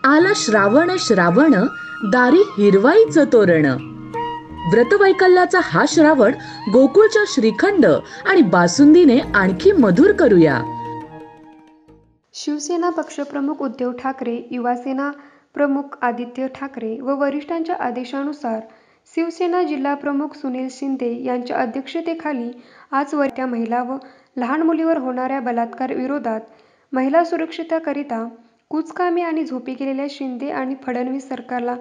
आला श्रावण श्रावण दारी हिरवाईचं तोरण। व्रतवैकल्याचा हा श्रावण गोकुळच्या श्रीखंड आणि बासुंदीने आणखी मधुर करूया। शिवसेना पक्षप्रमुख उद्धव ठाकरे, युवासेना प्रमुख आदित्य ठाकरे व वरिष्ठांच्या आदेशानुसार शिवसेना जिल्हाप्रमुख सुनील शिंदे यांच्या अध्यक्षतेखाली आज वर्ध्या महिला व लहान मुलीवर होणाऱ्या बलात्कार विरोधात महिला सुरक्षिततेकरिता कुचकामी आणि झोपी गेलेल्या शिंदे आणि फडणवीस सरकारला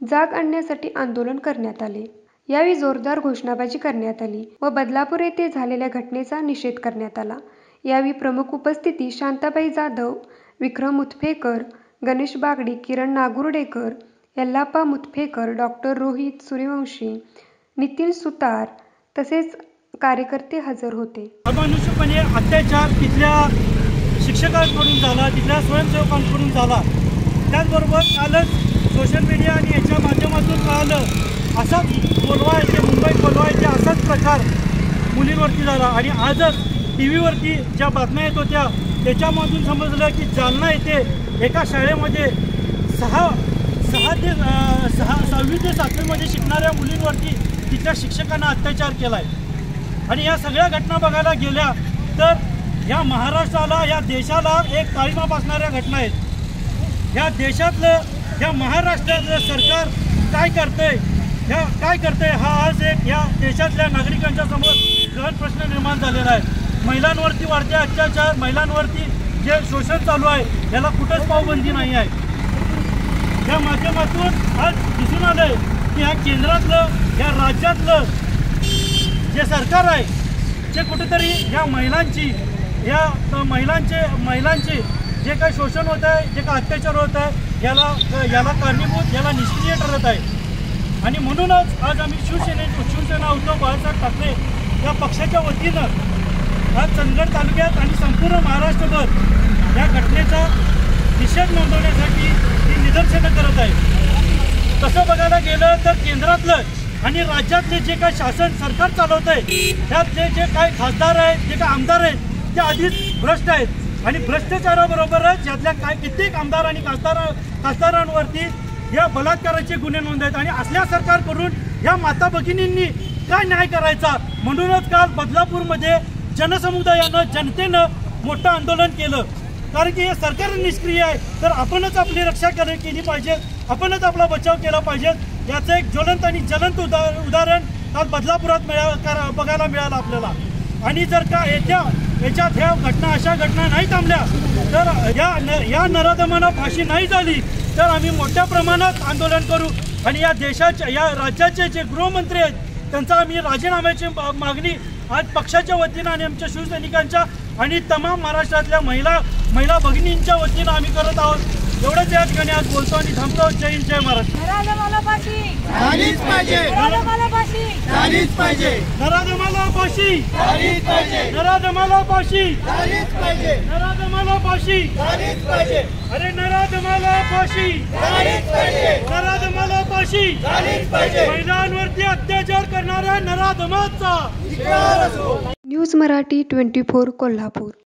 जाग आणण्यासाठी आंदोलन करण्यात आले। यावेळी जोरदार घोषणाबाजी करण्यात आली व बदलापूर येथे झालेल्या घटनेचा निषेध करण्यात आला। यावेळी प्रमुख उपस्थिती शांताबाई जाधव, विक्रम मुतफेकर, गणेश बागडी, किरण नागुर्डेकर, यल्लाप्पा मुतफेकर, डॉक्टर रोहित सूर्यवंशी, नितीन सुतार तसेच कार्यकर्ते हजर होते। अमानुषपणे अत्याचार तिथल्या शिक्षकांकडून झाला, तिथल्या स्वयंसेवकांकडून झाला। त्याचबरोबर कालच सोशल मीडिया आणि याच्या माध्यमातून कळालं असाच कोलवा येथे, मुंबई कोलवा येथे असाच प्रकार मुलींवरती झाला। आणि आजच TV वरती ज्या बातम्या येत होत्या त्याच्यामधून समजलं की जालना येथे एका शाळेमध्ये 6वी ते 7वीमध्ये शिकणाऱ्या मुलींवरती तिथल्या शिक्षकांना अत्याचार केला आहे। आणि या सगळ्या घटना बघायला गेल्या तर या महाराष्ट्राला, या देशाला एक ताळीमा बसणाऱ्या घटना आहेत। या देशातलं, या महाराष्ट्रातलं सरकार काय करतंय हा आज एक या देशातल्या नागरिकांच्या समोर गहन प्रश्न निर्माण झालेला आहे। महिलांवरती वाढते अत्याचार, महिलांवरती जे शोषण चालू आहे याला कुठंच पावबंदी नाही आहे। या माध्यमातून आज दिसून आलंय की ह्या केंद्रातलं, या राज्यातलं जे सरकार आहे ते कुठेतरी या महिलांचे जे काही शोषण होत आहे, जे काही अत्याचार होत आहे याला कारणीभूत, याला निष्क्रिय ठरत आहे। आणि म्हणूनच आज आम्ही शिवसेना उद्धव बाळासाहेब ठाकरे या पक्षाच्या वतीनं आज चंदगड तालुक्यात आणि संपूर्ण महाराष्ट्रभर या घटनेचा निषेध नोंदवण्यासाठी ही निदर्शनं करत आहे। तसं बघायला गेलं तर केंद्रातलं आणि राज्यातले जे काही शासन सरकार चालवत आहे त्यातले जे काही खासदार आहेत, जे काही आमदार आहेत ते आधीच भ्रष्ट आहेत। आणि भ्रष्टाचाराबरोबरच यातल्या कित्येक आमदार आणि खासदारांवरती या बलात्काराचे गुन्हे नोंद आहेत। आणि असल्या सरकारकडून या माता भगिनींनी काय न्याय करायचा, म्हणूनच काल बदलापूरमध्ये जनसमुदायानं, जनतेनं मोठं आंदोलन केलं। कारण की हे सरकार निष्क्रिय आहे तर आपणच आपली रक्षा केली पाहिजे, आपणच आपला बचाव केला पाहिजे। याचं एक ज्वलंत आणि ज्वलंत उदाहरण काल बदलापुरात बघायला मिळालं आपल्याला। आणि जर का याच्यात ह्या घटना, अशा घटना नाही थांबल्या तर या नराधमांना फाशी नाही झाली तर आम्ही मोठ्या प्रमाणात आंदोलन करू। आणि या देशाच्या, या राज्याचे जे गृहमंत्री आहेत त्यांचा आम्ही राजीनाम्याची मागणी आज पक्षाच्या वतीनं आणि आमच्या शिवसैनिकांच्या आणि तमाम महाराष्ट्रातल्या महिला भगिनींच्या वतीनं आम्ही करत आहोत। एवढंच या ठिकाणी आज बोलतो आणि थांबतो। जय हिंद, जय महाराष्ट्र। नराधमाला फाशी झालीच पाहिजे, नराधमाला फाशी झालीच पाहिजे, नराधमाला फाशी झालीच पाहिजे, नराधमाला फाशी झालीच पाहिजे, नराधमाला फाशी झालीच पाहिजे, अरे नराधमाला फाशी झालीच पाहिजे, नराधमाला फाशी झालीच पाहिजे। महिलांवरती अत्याचार करणाऱ्या नराधमाचा धिक्कार असो। न्यूज मराठी 24 कोल्हापूर।